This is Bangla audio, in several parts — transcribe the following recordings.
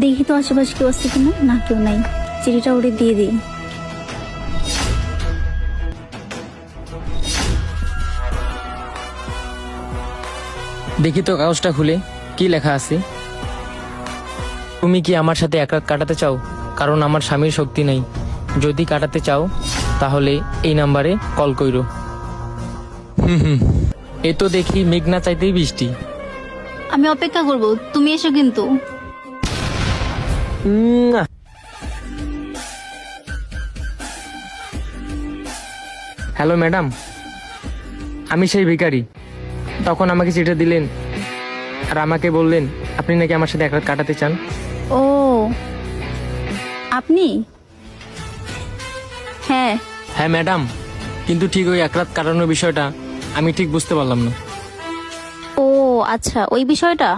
দেখি তো আশেপাশে কেউ আছে কিনা। না, কেউ নাই। চিঠিটা ওরে দিয়ে দিই। দেখি তো কাগজটা খুলে কি লেখা আছে। তুমি কি আমার সাথে এক রাত কাটাতে চাও? কারণ আমার স্বামীর শক্তি নেই। যদি কাটাতে চাও তাহলে এই নাম্বারে কল কইরো। এ তো দেখি মেঘ না চাইতেই বৃষ্টি। আমি অপেক্ষা করব, তুমি এসো কিন্তু। হ্যালো ম্যাডাম, আমি সেই ভিখারি। তখন আমাকে চিঠি দিলেন আর আমাকে বললেন আপনি নাকি আমার সাথে এক রাত কাটাতে চান। ও, আপনি? হ্যাঁ। হ্যাঁ ম্যাডাম, কিন্তু ঠিক ওই এক রাত কাটানোর বিষয়টা আমি ঠিক বুঝতে পারলাম না। ও আচ্ছা, ওই বিষয়টা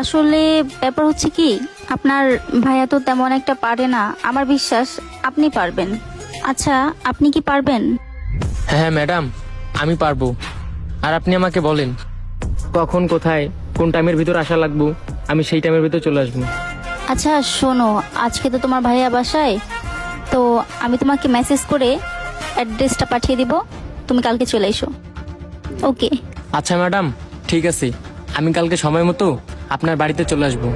আসলে ব্যাপার হচ্ছে কি, আপনার ভাইয়া তো তেমন একটা পারে না। আমার বিশ্বাস আপনি পারবেন। আচ্ছা, আপনি কি পারবেন? হ্যাঁ ম্যাডাম, আমি পারবো। আর আপনি আমাকে বলেন কখন, কোথায়, কোন টাইমের ভিতর আসা লাগবো, আমি সেই টাইমের ভিতর চলে আসবো। আচ্ছা শোনো, আজকে তো তোমার ভাইয়া বাসায়, তো আমি তোমাকে মেসেজ করে অ্যাড্রেসটা পাঠিয়ে দিব, তুমি কালকে চলে এসো। ওকে। আচ্ছা ম্যাডাম, ঠিক আছে, আমি কালকে সময় মতো আপনার বাড়িতে চলে আসবো।